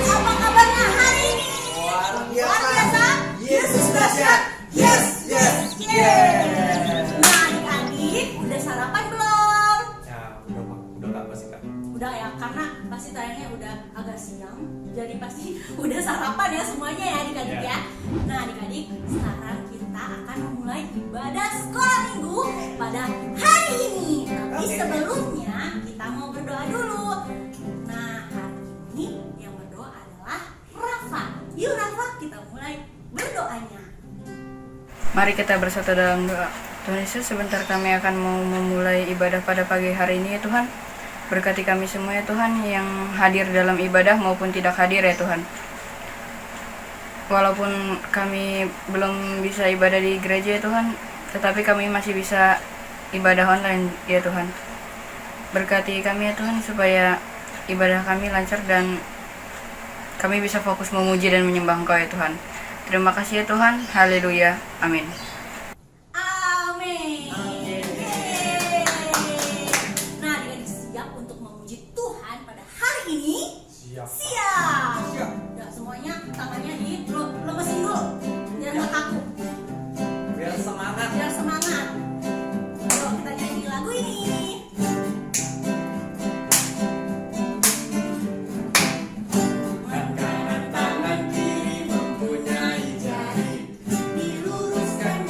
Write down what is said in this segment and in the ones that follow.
Apa kabarnya hari ini? Luar Luar biasa? Yesus dahsyat. Yes, yes, yes. Nah, adik-adik udah sarapan belum? Ya, udah nggak pasti Kak. Udah ya, karena pasti tayangnya udah agak siang. Jadi pasti udah sarapan ya semuanya ya adik-adik ya. Nah adik-adik, sekarang kita akan memulai ibadah sekolah minggu pada hari ini. Tapi sebelumnya kita mau berdoa dulu. Nah hari ini yang berdoa adalah Rafa. Yuk Rafa, kita mulai berdoanya. Mari kita bersatu dalam doa. Tuhan Yesus, sebentar kami akan mau memulai ibadah pada pagi hari ini ya Tuhan. Berkati kami semua ya Tuhan, yang hadir dalam ibadah maupun tidak hadir ya Tuhan. Walaupun kami belum bisa ibadah di gereja ya Tuhan, tetapi kami masih bisa ibadah online ya Tuhan. Berkati kami ya Tuhan supaya ibadah kami lancar dan kami bisa fokus memuji dan menyembah Engkau ya Tuhan. Terima kasih ya Tuhan. Haleluya. Amin. Amin. Yeay. Nah, adik-adik siap untuk memuji Tuhan pada hari ini? Siap. Siap. Siap. Ya, semuanya tangannya dilemesin dulu biar nggak kaku, Biar semangat. biar semangat. Ayo kita nyanyi lagu ini. Kanan tangan kiri mempunyai jari, Diluruskan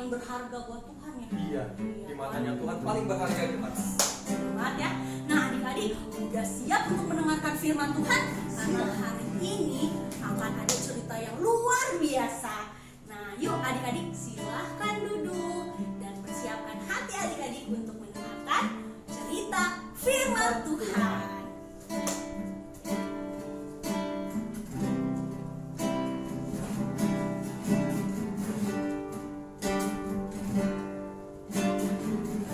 paling berharga buat Tuhan ya. Iya, di matanya Tuhan paling berharga kita. Banget ya. Nah adik-adik udah siap untuk mendengarkan firman Tuhan? Karena hari ini akan ada cerita yang luar biasa. Nah yuk adik-adik silahkan duduk dan persiapkan hati adik-adik untuk mendengarkan cerita firman Tuhan.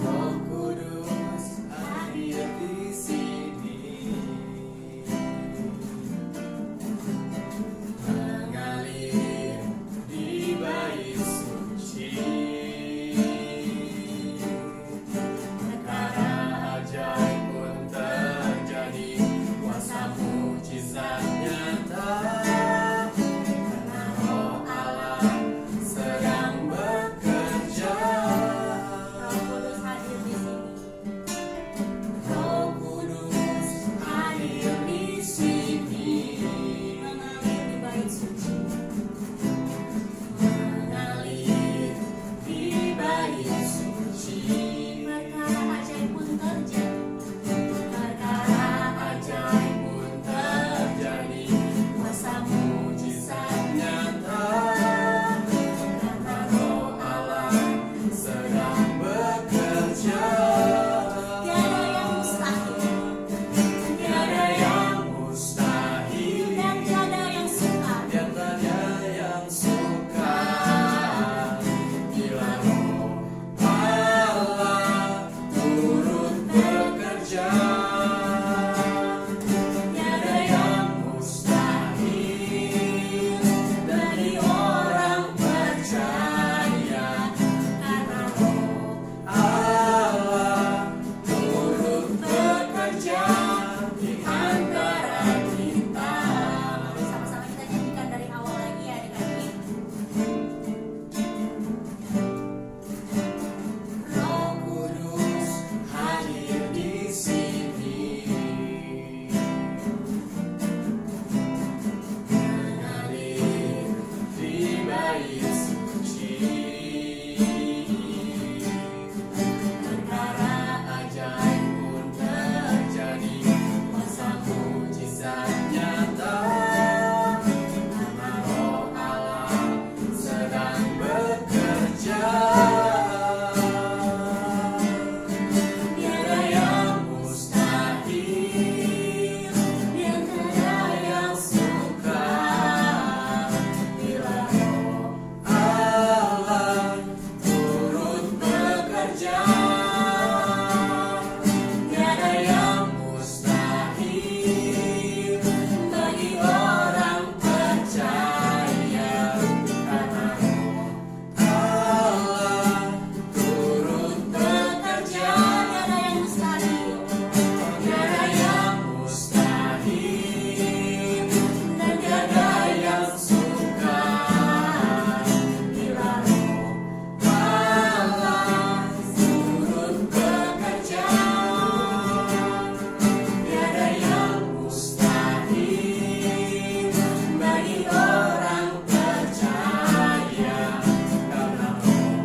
Roh Kudus hadir di sini, mengalir di bait suci. Perkara ajaib pun terjadi, kuasa mujizat nyata. Karena Roh Allah sedang bekerja. Roh Kudus hadir di sini. Roh Kudus hadir di sini, Mengalir di bait suci. mengalir di bait suci. Perkara ajaib pun terjadi. Perkara ajaib pun terjadi, kuasa mujizat nyata. Karena Roh Allah sedang bekerja. Tiada yang mustahil Tiada yang mustahil, dan tiada yang sukar. dan tiada yang sukar. Bila Roh Allah turut bekerja, tiada yang mustahil bagi orang percaya. Karena Roh Allah turut bekerja di antara kita. Mari sama-sama kita nyanyikan dari awal lagi ya adik-adik. Roh Kudus hadir di sini, mengalir di bait suci. Perkara ajaib pun terjadi, kuasa mujizat nyata. Karena Roh Allah sedang bekerja. Tiada yang mustahil, dan tiada yang sukar. Bila Roh Allah turut bekerja, tiada yang mustahil bagi orang percaya. Karena Roh Allah turut bekerja, Tiada yang mustahil tiada yang mustahil, dan tiada yang sukar. Bila Roh Allah turut bekerja, tiada yang mustahil bagi orang percaya. Karena Roh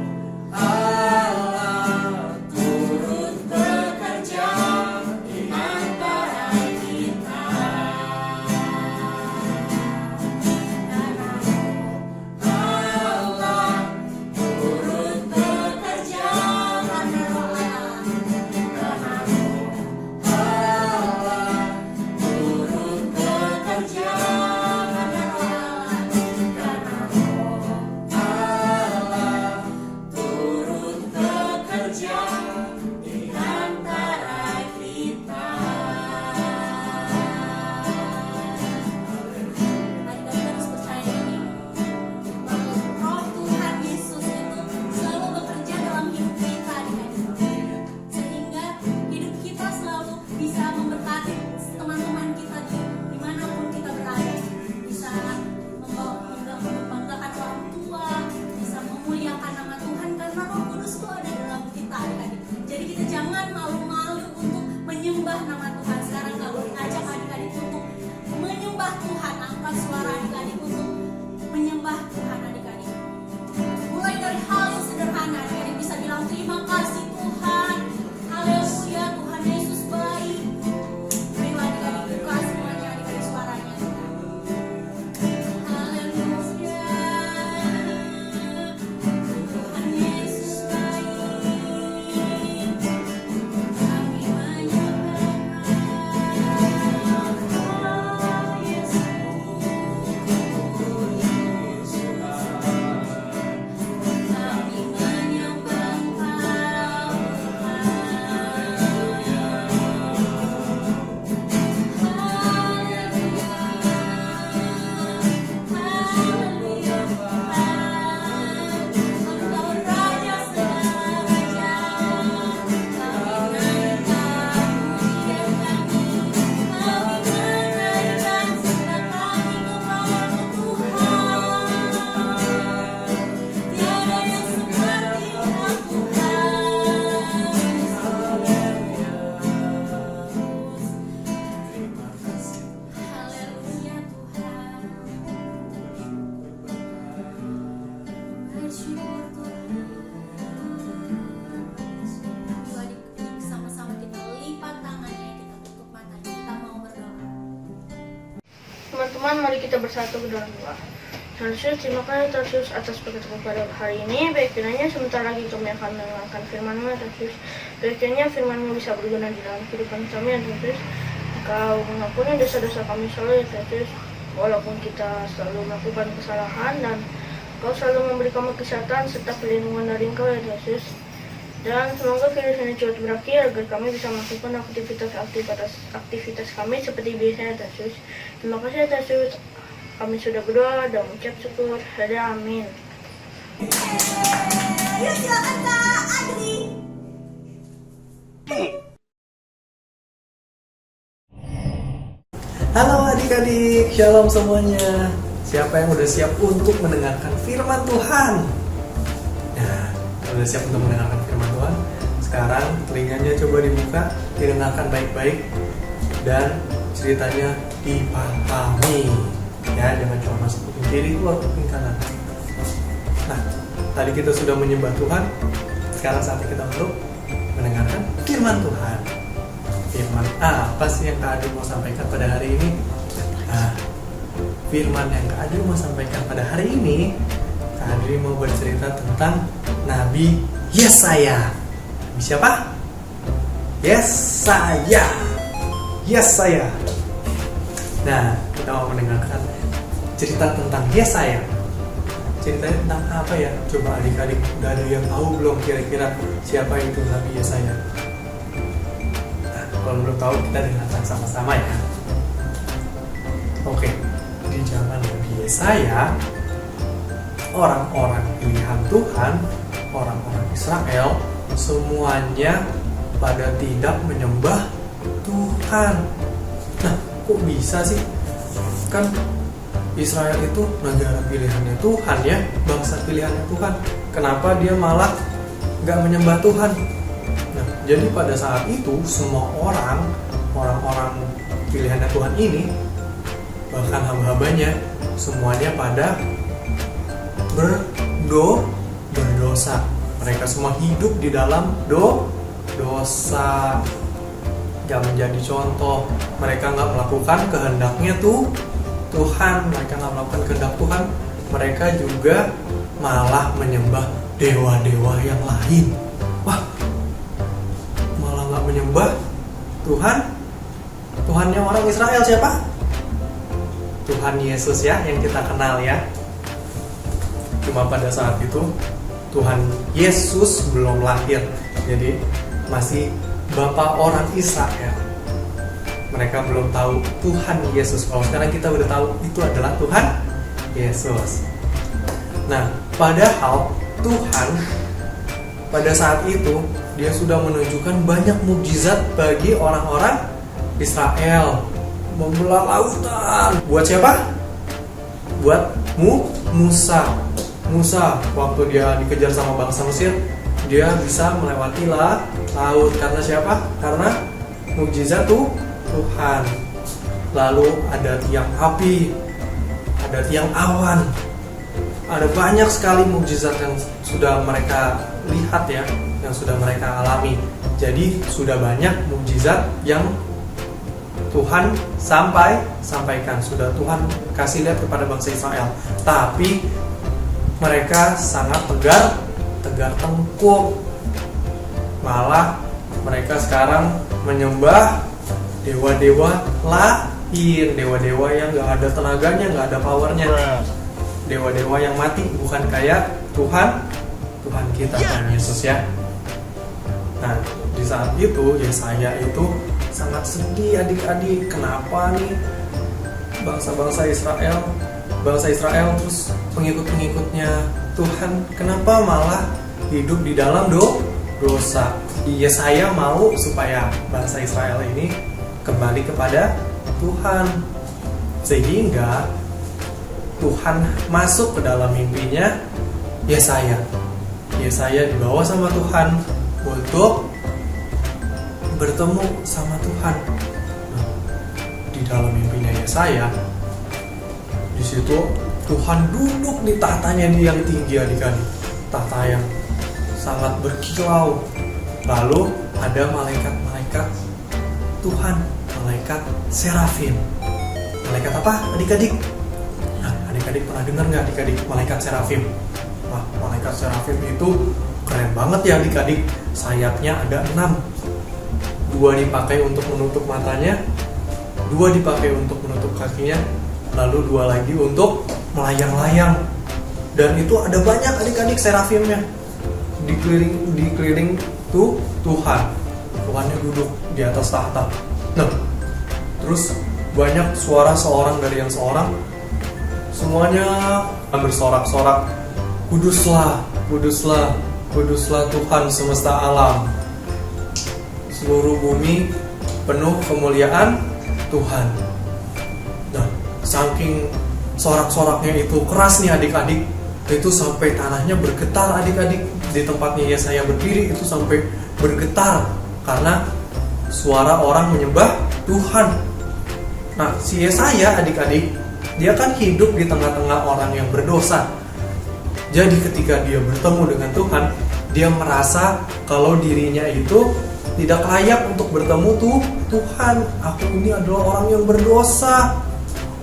Allah turut bekerja di antara kita. Karena Roh Allah turut bekerja. Karena Roh Allah turut bekerja. Karena Roh Allah turut bekerja di antara kita. Adik-adik harus percaya ini bahwa Roh Tuhan Yesus itu selalu bekerja dalam hidup kita adik-adik. Sehingga hidup kita selalu bisa memberkati teman-teman kita dimanapun kita berada. Bisa membanggakan orang tua, bisa memuliakan nama Tuhan karena Roh Kudus itu ada dalam kita adik-adik. Jadi kita jangan malu-malu untuk menyembah nama Tuhan. Sekarang kak boleh ajak adik-adik untuk menyembah Tuhan. Angkat suara adik-adik untuk menyembah Tuhan adik-adik. Mulai dari hal yang sederhana teman-teman, mari kita bersatu ke dalam doa. Tuhan Yesus, terima kasih Tuhan Yesus atas perkenan pada hari ini. Baik kiranya sebentar lagi kami akan mendengarkan firman-Mu Tuhan Yesus. Baik kiranya firman-Mu bisa berguna di dalam kehidupan kami Tuhan Yesus. Engkau mengampuni dosa-dosa kami selalu ya Tuhan Yesus. Walaupun kita selalu melakukan kesalahan, dan Engkau selalu memberi kami kesehatan serta perlindungan dari Engkau ya Tuhan Yesus. Dan semoga virus ini cepat berakhir agar kami bisa melakukan aktivitas kami seperti biasanya Tuhan Yesus. Terima kasih Tuhan Yesus. Kami sudah berdoa dan mengucap syukur. Amin. Yuk silakan Kak Adri. Halo adik-adik, shalom semuanya. Siapa yang udah siap untuk mendengarkan firman Tuhan? Nah, kalau udah siap untuk mendengarkan firman Tuhan, sekarang telinganya coba dibuka, didengarkan baik-baik, dan ceritanya dipahami. Ya, jangan cuma masuk kuping kiri keluar kuping kanan. Nah, tadi kita sudah menyembah Tuhan. Sekarang saatnya kita untuk mendengarkan firman Tuhan. Firman apa sih yang Kak Adri mau sampaikan pada hari ini? Nah, firman yang Kak Adri mau sampaikan pada hari ini, Kak Adri mau bercerita tentang Nabi Yesaya. Nabi siapa? Yesaya. Yesaya. Nah, kita mau mendengarkan cerita tentang Yesaya. Ceritanya tentang apa ya? Coba adik-adik, udah ada yang tahu belum kira-kira siapa itu Nabi Yesaya? Nah, kalau belum tahu kita dengarkan sama-sama ya. Oke, di zaman Nabi Yesaya, orang-orang pilihan Tuhan, orang-orang Israel, semuanya pada tidak menyembah Tuhan. Nah, kok bisa sih? Kan Israel itu negara pilihannya Tuhan ya, bangsa pilihannya Tuhan. Kenapa dia malah gak menyembah Tuhan? Nah, jadi pada saat itu semua orang-orang pilihannya Tuhan ini, bahkan hamba-hambanya, semuanya pada berdosa. Mereka semua hidup di dalam dosa. Gak menjadi contoh. Mereka gak melakukan kehendaknya Tuhan. Mereka gak melakukan kehendak Tuhan. Mereka juga malah menyembah dewa-dewa yang lain. Wah, malah gak menyembah Tuhan. Tuhannya orang Israel siapa? Tuhan Yesus ya, yang kita kenal ya. Cuma pada saat itu Tuhan Yesus belum lahir. Jadi masih Bapak orang Israel. Mereka belum tahu Tuhan Yesus. Kalau sekarang kita udah tahu itu adalah Tuhan Yesus. Nah, padahal Tuhan pada saat itu dia sudah menunjukkan banyak mukjizat bagi orang-orang Israel. Membelah lautan. Buat siapa? Buat Musa. Musa waktu dia dikejar sama bangsa Mesir, dia bisa melewati laut. Karena siapa? Karena mukjizat Tuhan. Lalu ada tiang api, ada tiang awan, ada banyak sekali mukjizat yang sudah mereka lihat ya, yang sudah mereka alami. Jadi sudah banyak mukjizat yang Tuhan sampaikan, sudah Tuhan kasih lihat kepada bangsa Israel. Tapi mereka sangat tegar tengkuk. Malah mereka sekarang menyembah dewa-dewa lain, dewa-dewa yang gak ada tenaganya, gak ada powernya, dewa-dewa yang mati, bukan kayak Tuhan kita, Tuhan Yesus ya. Nah, di saat itu Yesaya itu sangat sedih adik-adik. Kenapa nih bangsa Israel terus pengikut-pengikutnya Tuhan, kenapa malah hidup di dalam dosa? Yesaya mau supaya bangsa Israel ini kembali kepada Tuhan, sehingga Tuhan masuk ke dalam mimpinya Yesaya. Yesaya dibawa sama Tuhan untuk bertemu sama Tuhan. Nah, di dalam mimpinya Yesaya, di situ Tuhan duduk di tahtanya yang tinggi adik-adik, tahta yang sangat berkilau. Lalu ada malaikat-malaikat Tuhan, malaikat serafim. Malaikat apa adik-adik? Nah, adik-adik pernah dengar nggak adik-adik malaikat serafim? Wah, malaikat serafim itu keren banget ya adik-adik. Sayapnya ada 6. 2 dipakai untuk menutup matanya, 2 dipakai untuk menutup kakinya, lalu 2 lagi untuk melayang-layang. Dan itu ada banyak adik-adik serafimnya. Dikeliling tuh Tuhan. Tuhannya duduk di atas tahta. Nah, terus banyak suara seorang dari yang seorang. Semuanya bersorak-sorak, Kuduslah, kuduslah, kuduslah Tuhan semesta alam. Seluruh bumi penuh kemuliaan Tuhan. Nah, saking sorak-soraknya itu keras nih adik-adik, itu sampai tanahnya bergetar adik-adik. Di tempatnya Yesaya berdiri itu sampai bergetar karena suara orang menyembah Tuhan. Nah, si Yesaya adik-adik, dia kan hidup di tengah-tengah orang yang berdosa. Jadi ketika dia bertemu dengan Tuhan, dia merasa kalau dirinya itu tidak layak untuk bertemu Tuhan. Aku ini adalah orang yang berdosa.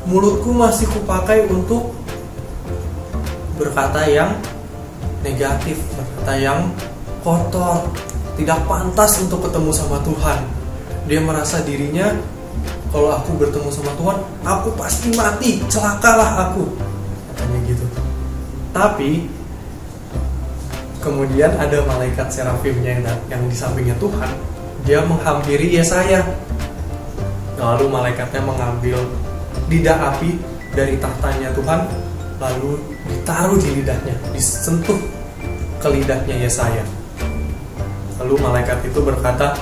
Mulutku masih kupakai untuk berkata yang negatif, berkata yang kotor, tidak pantas untuk ketemu sama Tuhan. Dia merasa dirinya, kalau aku bertemu sama Tuhan, aku pasti mati, celakalah aku, katanya gitu. Tapi kemudian ada malaikat serafimnya yang di sampingnya Tuhan. Dia menghampiri Yesaya. Lalu malaikatnya mengambil lidah api dari tahtanya Tuhan, lalu ditaruh di lidahnya, disentuh ke lidahnya Yesaya. Lalu malaikat itu berkata,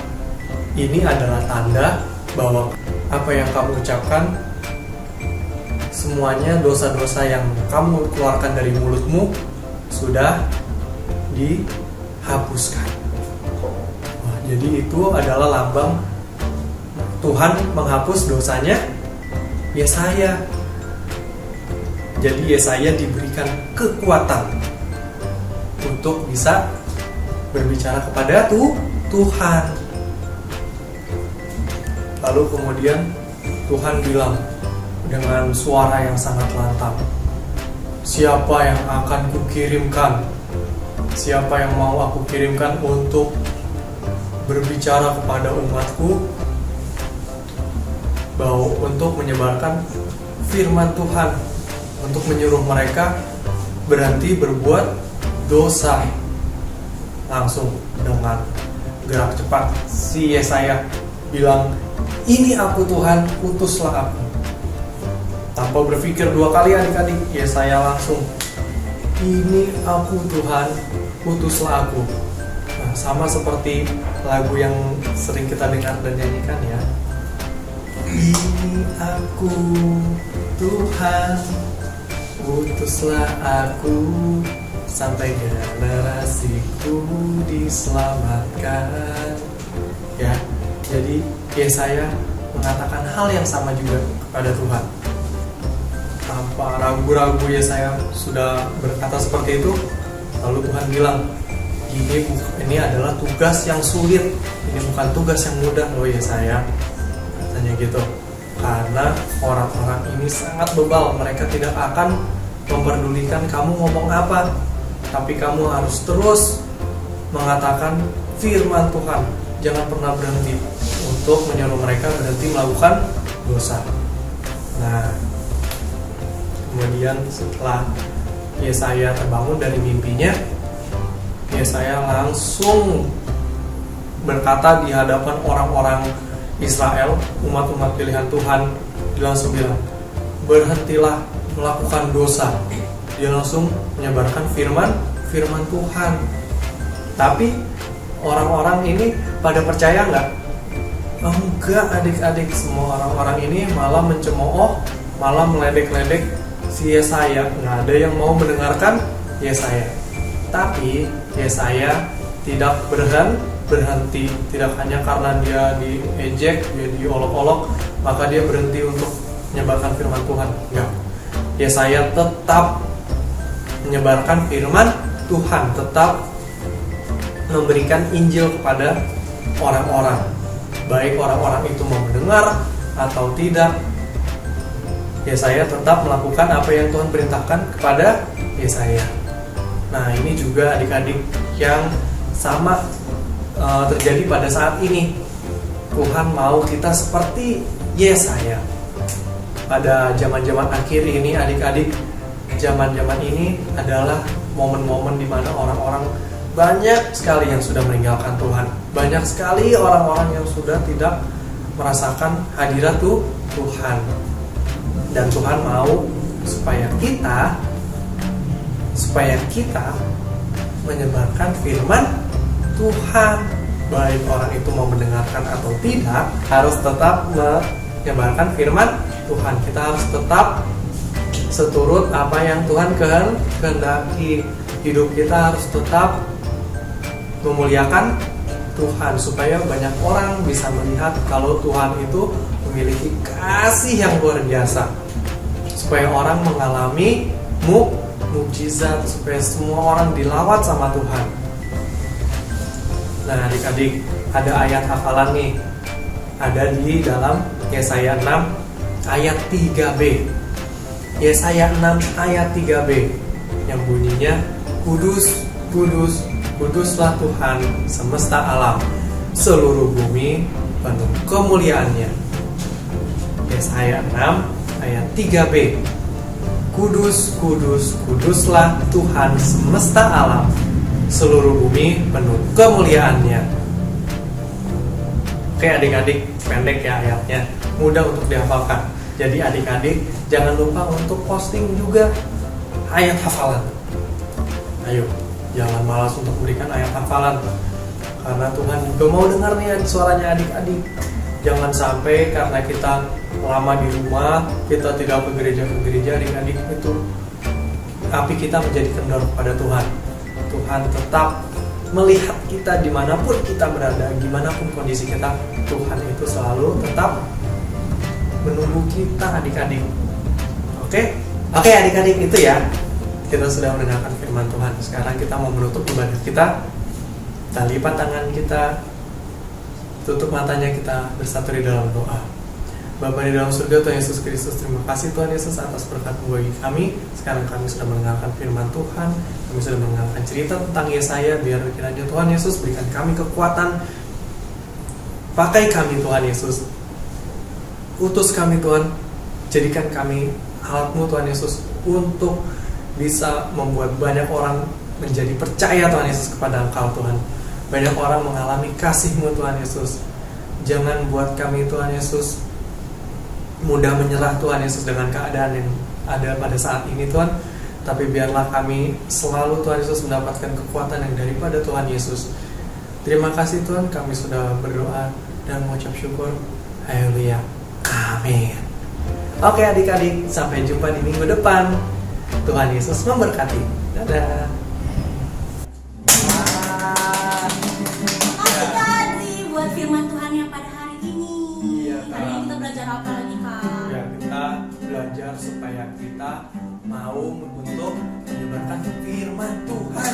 ini adalah tanda bahwa apa yang kamu ucapkan, semuanya dosa-dosa yang kamu keluarkan dari mulutmu sudah dihapuskan. Wah, jadi itu adalah lambang Tuhan menghapus dosanya Yesaya. Jadi Yesaya diberikan kekuatan untuk bisa berbicara kepada Tuhan. Lalu kemudian Tuhan bilang dengan suara yang sangat lantang, siapa yang akan kukirimkan? Siapa yang mau aku kirimkan untuk berbicara kepada umatku, bahwa untuk menyebarkan firman Tuhan, untuk menyuruh mereka berhenti berbuat dosa. Langsung dengan gerak cepat si Yesaya bilang, ini aku Tuhan, utuslah aku. Tanpa berpikir 2 kali adik-adik, Yesaya langsung, ini aku Tuhan, utuslah aku. Nah, sama seperti lagu yang sering kita dengar dan nyanyikan ya. Ini aku Tuhan, utuslah aku, sampai generasiku diselamatkan. Ya, jadi Yesaya mengatakan hal yang sama juga kepada Tuhan. Tanpa ragu-ragu Yesaya sudah berkata seperti itu. Lalu Tuhan bilang, ini adalah tugas yang sulit, ini bukan tugas yang mudah loh Yesaya, katanya gitu. Karena orang-orang ini sangat bebal, mereka tidak akan memperdulikan kamu ngomong apa, tapi kamu harus terus mengatakan firman Tuhan. Jangan pernah berhenti untuk menyuruh mereka berhenti melakukan dosa. Nah, kemudian setelah Yesaya terbangun dari mimpinya, Yesaya langsung berkata di hadapan orang-orang Israel, umat-umat pilihan Tuhan. Dia langsung bilang, berhentilah melakukan dosa. Dia langsung menyebarkan firman Tuhan. Tapi orang-orang ini pada percaya nggak? Enggak adik-adik, semua orang-orang ini malah mencemooh, malah meledek-ledek si Yesaya. Nggak ada yang mau mendengarkan Yesaya. Tapi Yesaya tidak berhenti. Tidak hanya karena dia diejek, dia diolok-olok, maka dia berhenti untuk menyebarkan firman Tuhan. Enggak. Yesaya tetap menyebarkan firman Tuhan, tetap memberikan Injil kepada orang-orang, baik orang-orang itu mau mendengar atau tidak. Yesaya tetap melakukan apa yang Tuhan perintahkan kepada Yesaya. Nah, ini juga adik-adik yang sama terjadi pada saat ini. Tuhan mau kita seperti Yesaya. Pada zaman-zaman akhir ini adik-adik, zaman-zaman ini adalah momen-momen di mana orang-orang banyak sekali yang sudah meninggalkan Tuhan. Banyak sekali orang-orang yang sudah tidak merasakan hadirat Tuhan. Dan Tuhan mau supaya kita menyebarkan firman Tuhan. Baik orang itu mau mendengarkan atau tidak, harus tetap menyebarkan firman Tuhan. Kita harus tetap seturut apa yang Tuhan kehendaki. Hidup kita harus tetap memuliakan Tuhan, supaya banyak orang bisa melihat kalau Tuhan itu memiliki kasih yang luar biasa, supaya orang mengalami mukjizat, supaya semua orang dilawat sama Tuhan. Nah, adik-adik, ada ayat hafalan nih, ada di dalam Yesaya 6 ayat 3b. Yesaya 6 ayat 3b yang bunyinya, Kudus, kudus, kuduslah Tuhan semesta alam, seluruh bumi penuh kemuliaannya. Yesaya 6 ayat 3b. Kudus, kudus, kuduslah Tuhan semesta alam, seluruh bumi penuh kemuliaannya. Oke adik-adik, pendek ya ayatnya, mudah untuk dihafalkan. Jadi adik-adik jangan lupa untuk posting juga ayat hafalan. Ayo, jangan malas untuk berikan ayat hafalan, karena Tuhan juga mau dengar nih suaranya adik-adik. Jangan sampai karena kita lama di rumah, kita tidak ke gereja adik-adik, itu api kita menjadi kendor pada Tuhan. Tuhan tetap melihat kita dimanapun kita berada, gimana pun kondisi kita, Tuhan itu selalu tetap menunggu kita adik-adik. Oke adik-adik, itu ya, kita sudah mendengarkan firman Tuhan. Sekarang kita mau menutup ibadah kita. Kita lipat tangan kita, tutup matanya, kita bersatu di dalam doa. Bapa di dalam surga, Tuhan Yesus Kristus, terima kasih Tuhan Yesus atas berkat-Mu bagi kami. Sekarang kami sudah mendengarkan firman Tuhan, kami sudah mendengarkan cerita tentang Yesaya. Biar kiranya Tuhan Yesus berikan kami kekuatan. Pakai kami Tuhan Yesus, utus kami Tuhan, jadikan kami alat-Mu Tuhan Yesus, untuk bisa membuat banyak orang menjadi percaya Tuhan Yesus kepada Engkau Tuhan. Banyak orang mengalami kasih-Mu Tuhan Yesus. Jangan buat kami Tuhan Yesus mudah menyerah Tuhan Yesus dengan keadaan yang ada pada saat ini Tuhan, tapi biarlah kami selalu Tuhan Yesus mendapatkan kekuatan yang daripada Tuhan Yesus. Terima kasih Tuhan, kami sudah berdoa dan mengucap syukur. Haleluya, amin. Oke adik-adik, sampai jumpa di minggu depan. Tuhan Yesus memberkati. Dadah. Makasih Kak Adri buat firman Tuhan yang pada hari ini. Iya, Kak. Hari ini kita belajar apa lagi Kak? Ya, kita belajar supaya kita mau untuk menyebarkan firman Tuhan.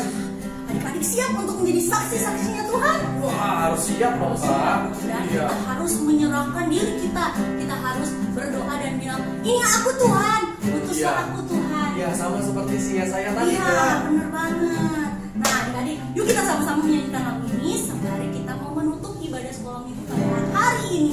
Adik-adik siap untuk menjadi saksi-saksinya Tuhan? Wah, harus siap dong Pak. Dan Iya. kita harus menyerahkan diri kita. Kita harus berdoa dan bilang, ini aku Tuhan, utuslah Iya. aku Tuhan. Ya, sama seperti si Yesaya tadi Iya, Kak. bener banget. Nah adik-adik, yuk kita sama-sama menyanyikan lagu ini sembari kita mau menutup ibadah sekolah minggu pada hari ini.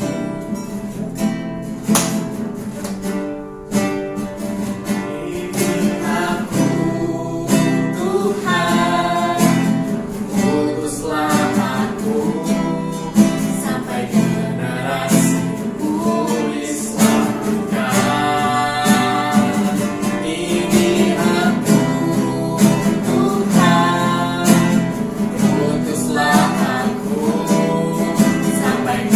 Sampai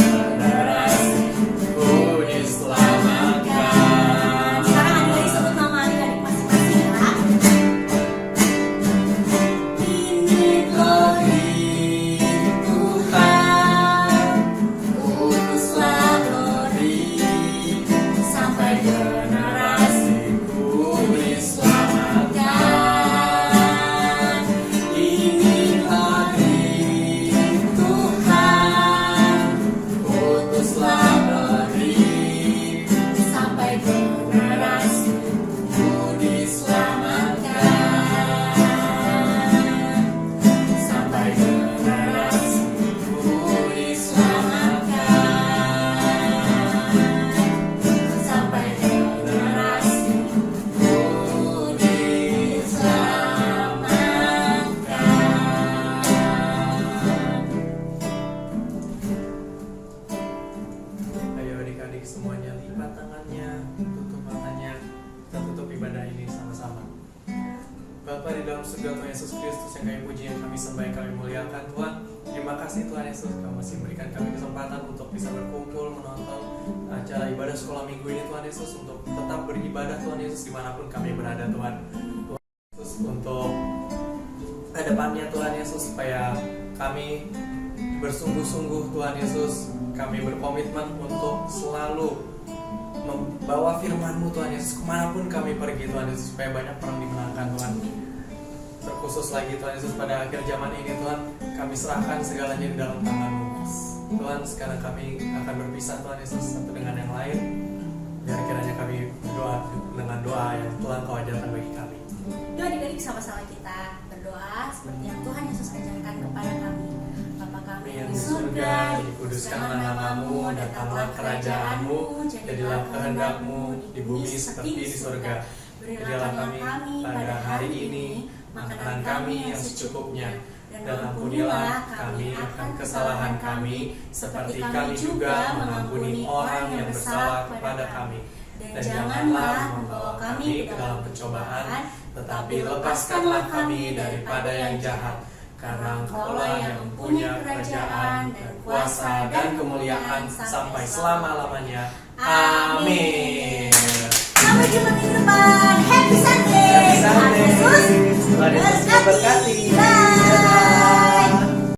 kami puji, yang kami sembah, yang kami muliakan Tuhan. Terima kasih Tuhan Yesus, Kau masih memberikan kami kesempatan untuk bisa berkumpul menonton acara ibadah sekolah minggu ini Tuhan Yesus, untuk tetap beribadah Tuhan Yesus dimanapun kami berada Tuhan. Tuhan Yesus, untuk kedepannya Tuhan Yesus, supaya kami bersungguh-sungguh Tuhan Yesus, kami berkomitmen untuk selalu membawa firman-Mu Tuhan Yesus kemanapun kami pergi Tuhan Yesus, supaya banyak perang dimenangkan Tuhan. Terkhusus lagi Tuhan Yesus, pada akhir zaman ini Tuhan, kami serahkan segalanya di dalam tangan-Mu Tuhan. Sekarang kami akan berpisah Tuhan Yesus satu dengan yang lain, biar kiranya kami berdoa dengan doa yang Tuhan Kau ajarkan bagi kami. Yuk adik-adik, sama-sama kita berdoa seperti yang Tuhan Yesus ajarkan kepada kami. Bapa kami yang di di surga, surga, dikuduskanlah nama-Mu, datanglah kerajaan-Mu, jadilah kehendak-Mu di bumi seperti di surga. Berilah kami pada hari ini makanan kami yang secukupnya, dan ampunilah kami akan kesalahan kami, seperti kami juga mengampuni orang yang bersalah kepada kami. Dan janganlah membawa kami ke dalam pencobaan, tetapi lepaskanlah kami daripada yang jahat. Karena Engkaulah yang mempunyai kerajaan dan kuasa dan kemuliaan sampai selama-lamanya. Amin. Sampai jumpa minggu depan.